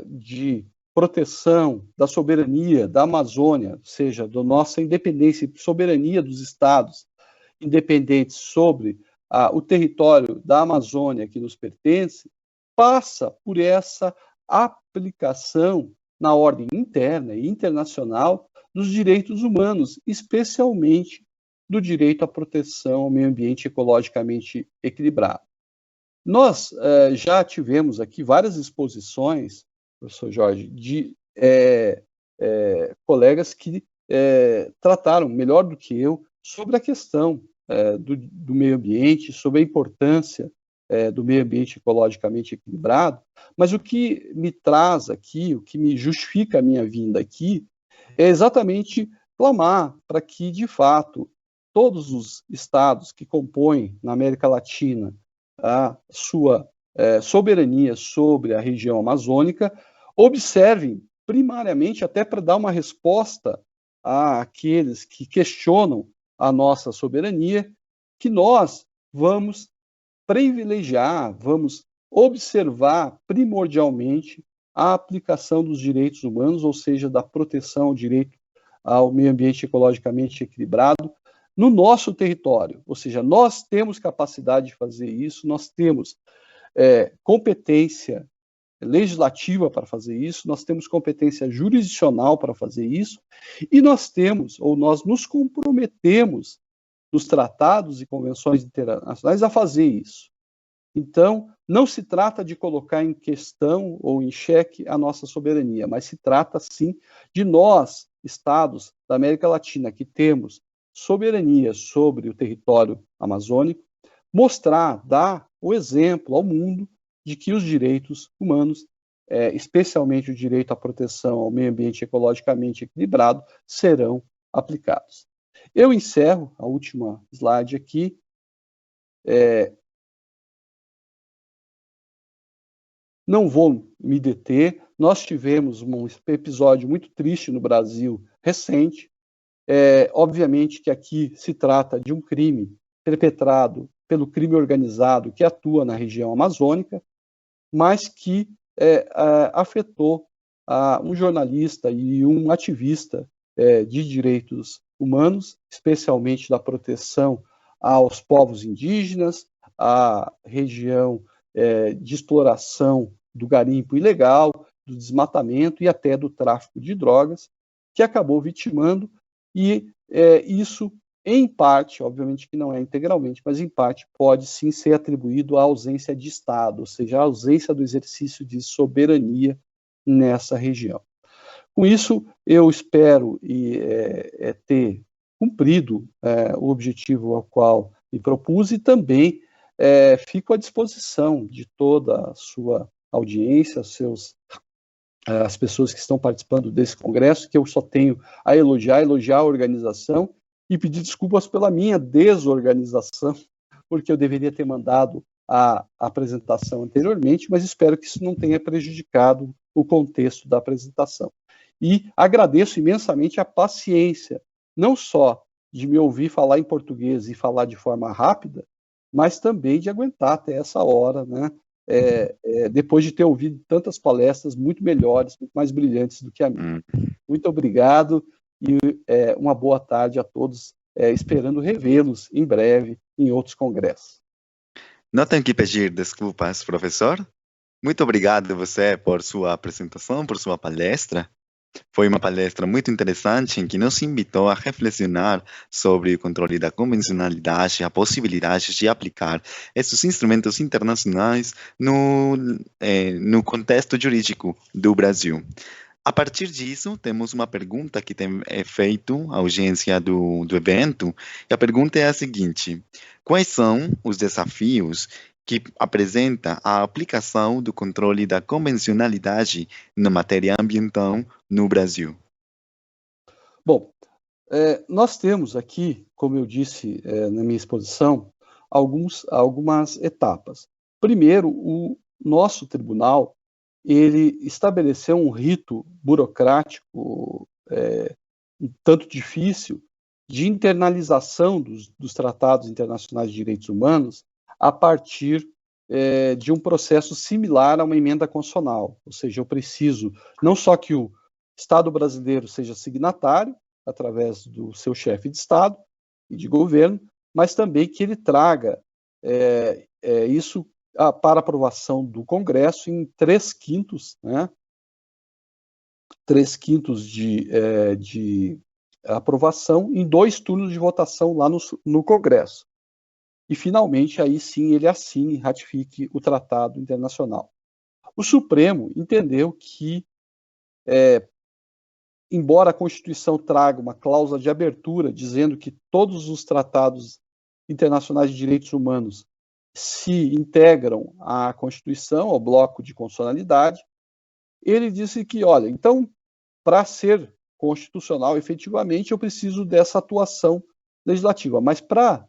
de proteção da soberania da Amazônia, ou seja, da nossa independência e soberania dos estados independentes sobre o território da Amazônia que nos pertence, passa por essa aplicação na ordem interna e internacional dos direitos humanos, especialmente do direito à proteção ao meio ambiente ecologicamente equilibrado. Nós já tivemos aqui várias exposições, professor Jorge, de colegas que trataram melhor do que eu sobre a questão do meio ambiente, sobre a importância do meio ambiente ecologicamente equilibrado, mas o que me traz aqui, o que me justifica a minha vinda aqui, é exatamente clamar para que, de fato, todos os estados que compõem na América Latina a sua soberania sobre a região amazônica observem, primariamente, até para dar uma resposta àqueles que questionam a nossa soberania, que nós vamos privilegiar, vamos observar primordialmente a aplicação dos direitos humanos, ou seja, da proteção ao direito ao meio ambiente ecologicamente equilibrado, no nosso território. Ou seja, nós temos capacidade de fazer isso, nós temos competência legislativa para fazer isso, nós temos competência jurisdicional para fazer isso, e nós nos comprometemos nos tratados e convenções internacionais a fazer isso. Então, não se trata de colocar em questão ou em xeque a nossa soberania, mas se trata, sim, de nós, estados da América Latina, que temos soberania sobre o território amazônico, mostrar, dar o exemplo ao mundo de que os direitos humanos, especialmente o direito à proteção ao meio ambiente ecologicamente equilibrado, serão aplicados. Eu encerro a última slide aqui. Não vou me deter. Nós tivemos um episódio muito triste no Brasil recente. Obviamente que aqui se trata de um crime perpetrado pelo crime organizado que atua na região amazônica, mas que afetou um jornalista e um ativista de direitos humanos, especialmente da proteção aos povos indígenas, à região de exploração do garimpo ilegal, do desmatamento e até do tráfico de drogas, que acabou vitimando, e isso, em parte, obviamente que não é integralmente, mas em parte pode sim ser atribuído à ausência de Estado, ou seja, à ausência do exercício de soberania nessa região. Com isso, eu espero ter cumprido o objetivo ao qual me propus e também fico à disposição de toda a sua audiência, as pessoas que estão participando desse congresso, que eu só tenho a elogiar a organização e pedir desculpas pela minha desorganização, porque eu deveria ter mandado a apresentação anteriormente, mas espero que isso não tenha prejudicado o contexto da apresentação. E agradeço imensamente a paciência, não só de me ouvir falar em português e falar de forma rápida, mas também de aguentar até essa hora, né? Depois de ter ouvido tantas palestras muito melhores, muito mais brilhantes do que a minha. Muito obrigado e uma boa tarde a todos, esperando revê-los em breve em outros congressos. Não tenho que pedir desculpas, professor. Muito obrigado a você por sua apresentação, por sua palestra. Foi uma palestra muito interessante em que nos invitou a reflexionar sobre o controle da convencionalidade e a possibilidade de aplicar esses instrumentos internacionais no contexto jurídico do Brasil. A partir disso, temos uma pergunta que tem feito a audiência do evento, e a pergunta é a seguinte: quais são os desafios que apresenta a aplicação do controle da convencionalidade na matéria ambiental no Brasil? Bom, nós temos aqui, como eu disse na minha exposição, algumas etapas. Primeiro, o nosso tribunal ele estabeleceu um rito burocrático um tanto difícil de internalização dos tratados internacionais de direitos humanos a partir de um processo similar a uma emenda constitucional. Ou seja, eu preciso não só que o Estado brasileiro seja signatário, através do seu chefe de Estado e de governo, mas também que ele traga isso para aprovação do Congresso em 3/5, né? 3/5 de aprovação em 2 turnos de votação lá no Congresso. E, finalmente, aí sim ele assine e ratifique o tratado internacional. O Supremo entendeu que, embora a Constituição traga uma cláusula de abertura dizendo que todos os tratados internacionais de direitos humanos se integram à Constituição, ao bloco de constitucionalidade, ele disse que, olha, então, para ser constitucional, efetivamente, eu preciso dessa atuação legislativa, mas para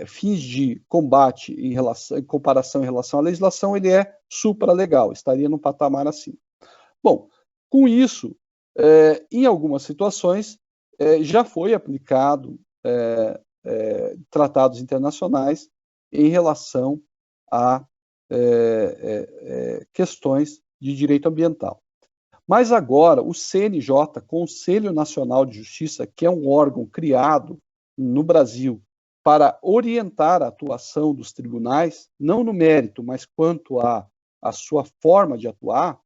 fins de combate em comparação em relação à legislação, ele é supralegal, estaria num patamar assim. Bom, com isso, em algumas situações, já foi aplicado tratados internacionais em relação a questões de direito ambiental. Mas agora, o CNJ, Conselho Nacional de Justiça, que é um órgão criado no Brasil para orientar a atuação dos tribunais, não no mérito, mas quanto à sua forma de atuar,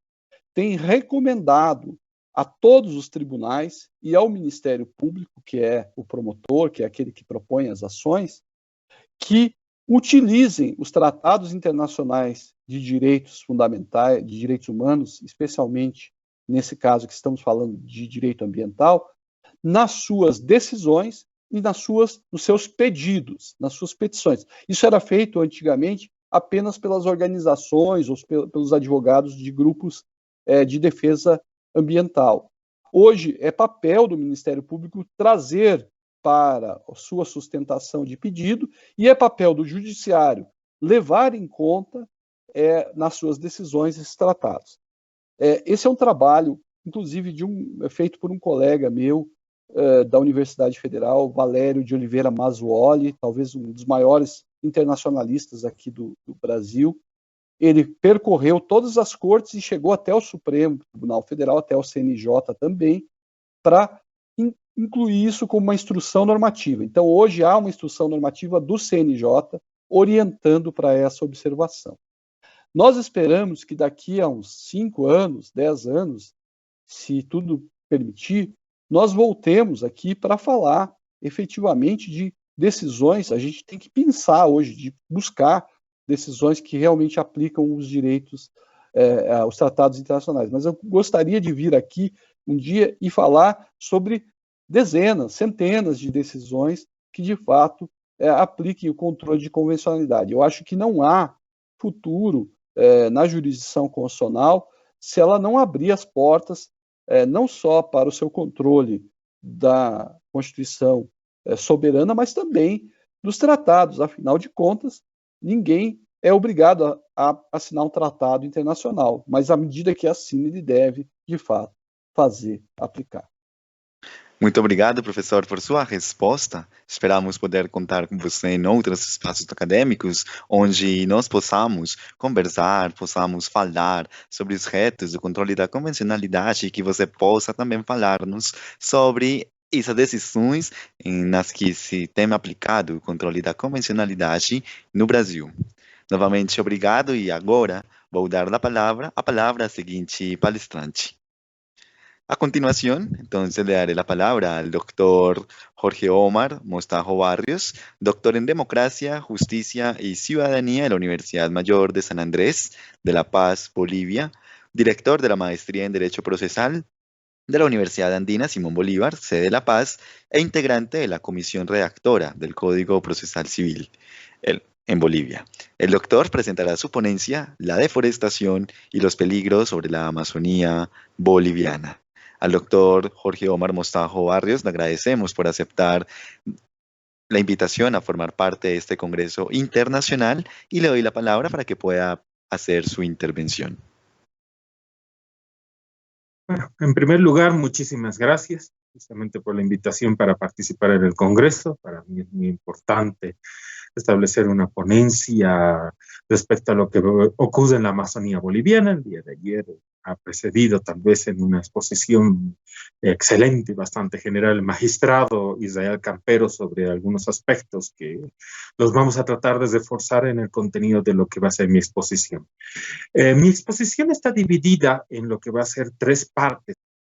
tem recomendado a todos os tribunais e ao Ministério Público, que é o promotor, que é aquele que propõe as ações, que utilizem os tratados internacionais de direitos fundamentais, de direitos humanos, especialmente nesse caso que estamos falando de direito ambiental, nas suas decisões e nos seus pedidos, nas suas petições. Isso era feito antigamente apenas pelas organizações ou pelos advogados de grupos de defesa ambiental. Hoje é papel do Ministério Público trazer para a sua sustentação de pedido e é papel do Judiciário levar em conta nas suas decisões esses tratados. Esse é um trabalho, inclusive, feito por um colega meu da Universidade Federal, Valério de Oliveira Mazzuoli, talvez um dos maiores internacionalistas aqui do Brasil. Ele percorreu todas as cortes e chegou até o Supremo Tribunal Federal, até o CNJ também, para incluir isso como uma instrução normativa. Então, hoje há uma instrução normativa do CNJ orientando para essa observação. Nós esperamos que daqui a uns 5 anos, 10 anos, se tudo permitir, nós voltemos aqui para falar efetivamente de decisões. A gente tem que pensar hoje, de buscar decisões que realmente aplicam os direitos, os tratados internacionais. Mas eu gostaria de vir aqui um dia e falar sobre dezenas, centenas de decisões que, de fato, apliquem o controle de convencionalidade. Eu acho que não há futuro na jurisdição constitucional se ela não abrir as portas não só para o seu controle da Constituição soberana, mas também dos tratados. Afinal de contas, ninguém é obrigado a assinar um tratado internacional, mas à medida que assina, ele deve, de fato, fazer aplicar. Muito obrigado, professor, por sua resposta. Esperamos poder contar com você em outros espaços acadêmicos, onde nós possamos conversar, possamos falar sobre os retos do controle da convencionalidade e que você possa também falar-nos sobre essas decisões nas que se tem aplicado o controle da convencionalidade no Brasil. Novamente, obrigado e agora vou dar a palavra à seguinte palestrante. A continuación, entonces le daré la palabra al doctor Jorge Omar Mostajo Barrios, doctor en Democracia, Justicia y Ciudadanía de la Universidad Mayor de San Andrés de La Paz, Bolivia, director de la Maestría en Derecho Procesal de la Universidad Andina Simón Bolívar, sede de La Paz, e integrante de la Comisión Redactora del Código Procesal Civil en Bolivia. El doctor presentará su ponencia, La deforestación y los peligros sobre la Amazonía boliviana. Al doctor Jorge Omar Mostajo Barrios le agradecemos por aceptar la invitación a formar parte de este Congreso Internacional y le doy la palabra para que pueda hacer su intervención. Bueno, en primer lugar, muchísimas gracias justamente por la invitación para participar en el Congreso. Para mí es muy importante establecer una ponencia respecto a lo que ocurre en la Amazonía boliviana. El día de ayer ha precedido tal vez en una exposición excelente y bastante general el magistrado Israel Campero sobre algunos aspectos que los vamos a tratar de reforzar en el contenido de lo que va a ser mi exposición. Mi exposición está dividida en lo que va a ser 3 partes.